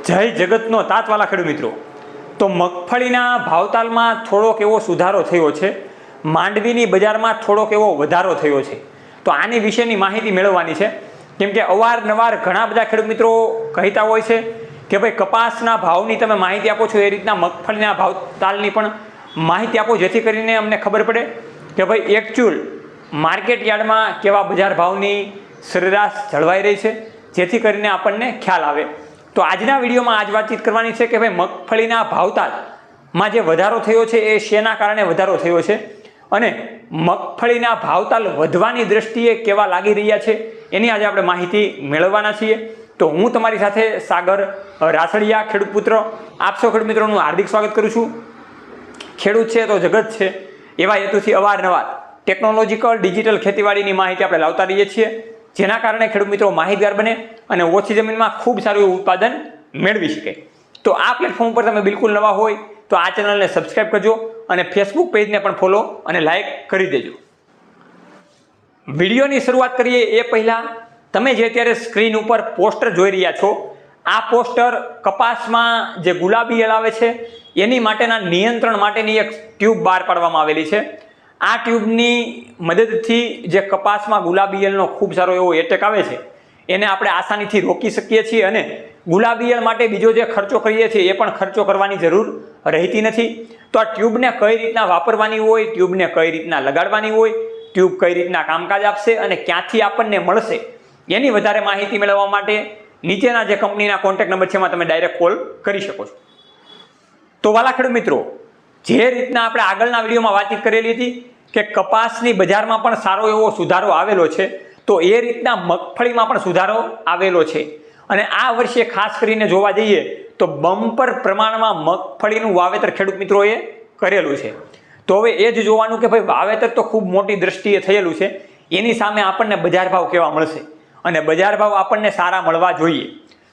જય જગતનો તાતવાલા ખેડૂત મિત્રો, તો મગફળીના ભાવતાલમાં થોડોક એવો સુધારો થયો છે, માંડવીની બજારમાં થોડોક એવો વધારો થયો છે। તો આની વિશેની માહિતી મેળવવાની છે, કેમ કે અવારનવાર ઘણા બધા ખેડૂત મિત્રો કહેતા હોય છે કે ભાઈ કપાસના ભાવની તમે માહિતી આપો છો, એ રીતના મગફળીના ભાવતાલની પણ માહિતી આપો, જેથી કરીને અમને ખબર પડે કે ભાઈ એકચ્યુઅલ માર્કેટ યાર્ડમાં કેવા બજાર ભાવની સરેરાશ જળવાઈ રહી છે, જેથી કરીને આપણને ખ્યાલ આવે। તો આજના વિડીયોમાં આજ વાતચીત કરવાની છે કે ભાઈ મગફળીના ભાવતાલમાં જે વધારો થયો છે એ શેના કારણે વધારો થયો છે અને મગફળીના ભાવતાલ વધવાની દ્રષ્ટિએ કેવા લાગી રહ્યા છે એની આજે આપણે માહિતી મેળવવાના છીએ। તો હું તમારી સાથે સાગર રાસડિયા, ખેડૂત પુત્ર, આપ સૌ ખેડૂત મિત્રોનું હાર્દિક સ્વાગત કરું છું। ખેડૂત છે તો જગત છે, એવા હેતુથી અવારનવાર ટેકનોલોજીકલ ડિજિટલ ખેતીવાડીની માહિતી આપણે લાવતા રહીએ છીએ, જેના કારણે ખેડૂત મિત્રો માહિતગાર બને અને ઓછી જમીનમાં ખૂબ સારું એવું ઉત્પાદન મેળવી શકે। તો આ પ્લેટફોર્મ પર તમે બિલકુલ નવા હોય તો આ ચેનલને સબસ્ક્રાઈબ કરજો અને ફેસબુક પેજને પણ ફોલો અને લાઈક કરી દેજો। વિડીયોની શરૂઆત કરીએ એ પહેલાં તમે જે અત્યારે સ્ક્રીન ઉપર પોસ્ટર જોઈ રહ્યા છો, આ પોસ્ટર કપાસમાં જે ગુલાબી ઈયળ આવે છે એની માટેના નિયંત્રણ માટેની એક ટ્યુબ બહાર પાડવામાં આવેલી છે। આ ટ્યુબની મદદથી જે કપાસમાં ગુલાબી ઈયળનો ખૂબ સારો એવો એટેક આવે છે એને આપણે આસાનીથી રોકી શકીએ છીએ અને ગુલાબી ઈયળ માટે બીજો જે ખર્ચો કરીએ છીએ એ પણ ખર્ચો કરવાની જરૂર રહેતી નથી। તો આ ટ્યુબને કઈ રીતના વાપરવાની હોય, ટ્યુબને કઈ રીતના લગાડવાની હોય, ટ્યુબ કઈ રીતના કામકાજ આપશે અને ક્યાંથી આપણને મળશે એની વધારે માહિતી મેળવવા માટે નીચેના જે કંપનીના કોન્ટેક્ટ નંબર છે એમાં તમે ડાયરેક્ટ કોલ કરી શકો છો। તો વાલા ખેડૂત મિત્રો, જે રીતના આપણે આગળના વિડીયોમાં વાતચીત કરેલી હતી કે કપાસની બજારમાં પણ સારો એવો સુધારો આવેલો છે, તો એ રીતના મગફળીમાં પણ સુધારો આવેલો છે અને આ વર્ષે ખાસ કરીને જોવા જઈએ તો બમ્પર પ્રમાણમાં મગફળીનું વાવેતર ખેડૂત મિત્રોએ કરેલું છે। તો હવે એ જ જોવાનું કે ભાઈ વાવેતર તો ખૂબ મોટી દ્રષ્ટિએ થયેલું છે, એની સામે આપણને બજાર ભાવ કેવા મળશે અને બજાર ભાવ આપણને સારા મળવા જોઈએ।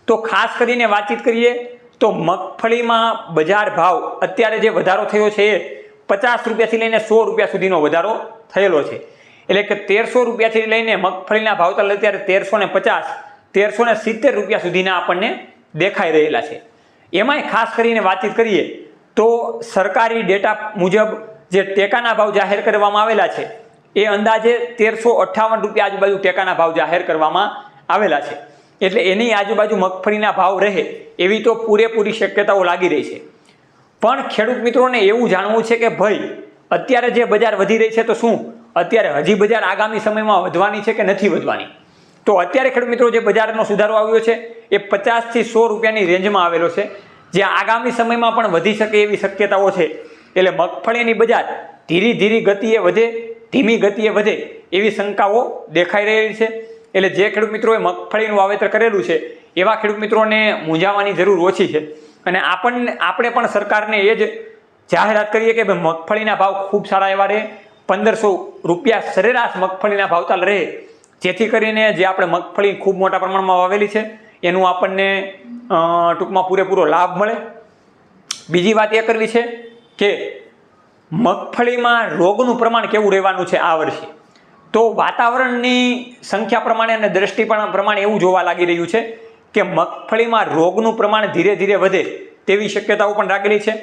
તો ખાસ કરીને વાતચીત કરીએ તો મગફળીમાં બજાર ભાવ અત્યારે જે વધારો થયો છે એ 50 રૂપિયાથી લઈને 100 રૂપિયા સુધીનો વધારો થયેલો છે, એટલે કે 1300 રૂપિયાથી લઈને મગફળીના ભાવતાલ અત્યારે 1350, 1370 રૂપિયા સુધીના આપણને દેખાઈ રહેલા છે। એમાંય ખાસ કરીને વાતચીત કરીએ તો સરકારી ડેટા મુજબ જે ટેકાના ભાવ જાહેર કરવામાં આવેલા છે એ અંદાજે 1358 રૂપિયા આજુબાજુ ટેકાના ભાવ જાહેર કરવામાં આવેલા છે, એટલે એની આજુબાજુ મગફળીના ભાવ રહે એવી તો પૂરેપૂરી શક્યતાઓ લાગી રહી છે। પણ ખેડૂત મિત્રોને એવું જાણવું છે કે ભાઈ અત્યારે જે બજાર વધી રહી છે તો શું અત્યારે હજી બજાર આગામી સમયમાં વધવાની છે કે નથી વધવાની? તો અત્યારે ખેડૂત મિત્રો જે બજારનો સુધારો આવ્યો છે એ 50 થી 100 રૂપિયાની રેન્જમાં આવેલો છે, જે આગામી સમયમાં પણ વધી શકે એવી શક્યતાઓ છે। એટલે મગફળીની બજાર ધીરી ગતિએ વધે, ધીમી ગતિએ વધે એવી શંકાઓ દેખાઈ રહેલી છે। એટલે જે ખેડૂત મિત્રોએ મગફળીનું વાવેતર કરેલું છે એવા ખેડૂત મિત્રોને મૂંઝાવાની જરૂર ઓછી છે અને આપણે પણ સરકારને એ જ જાહેરાત કરીએ કે ભાઈ મગફળીના ભાવ ખૂબ સારા એવા રહે, 1500 રૂપિયા સરેરાશ મગફળીના ભાવતાલ રહે, જેથી કરીને જે આપણે મગફળી ખૂબ મોટા પ્રમાણમાં વાવેલી છે એનું આપણને ટૂંકમાં પૂરેપૂરો લાભ મળે। બીજી વાત એ કરવી છે કે મગફળીમાં રોગનું પ્રમાણ કેવું રહેવાનું છે આ વર્ષે? તો વાતાવરણની સંખ્યા પ્રમાણે અને દ્રષ્ટિ પ્રમાણે એવું જોવા લાગી રહ્યું છે કે મગફળીમાં રોગનું પ્રમાણ ધીરે ધીરે વધે તેવી શક્યતાઓ પણ રાખેલી છે।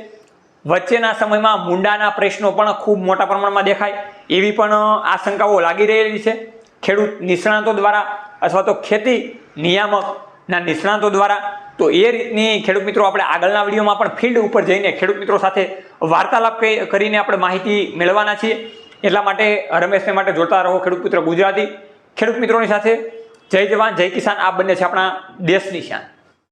વચ્ચેના સમયમાં મૂંડાના પ્રશ્નો પણ ખૂબ મોટા પ્રમાણમાં દેખાય એવી પણ આશંકાઓ લાગી રહેલી છે ખેડૂત નિષ્ણાતો દ્વારા અથવા તો ખેતી નિયામકના નિષ્ણાતો દ્વારા। તો એ રીતની ખેડૂત મિત્રો આપણે આગળના વિડીયોમાં પણ ફિલ્ડ ઉપર જઈને ખેડૂત મિત્રો સાથે વાર્તાલાપ કરીને આપણે માહિતી મેળવવાના છીએ। એટલા માટે રમેશને માટે જોતા રહો ખેડૂત પુત્ર ગુજરાતી, ખેડૂત મિત્રોની સાથે। જય જવાન જય કિસાન, આ બંને છે આપણા દેશની શાન।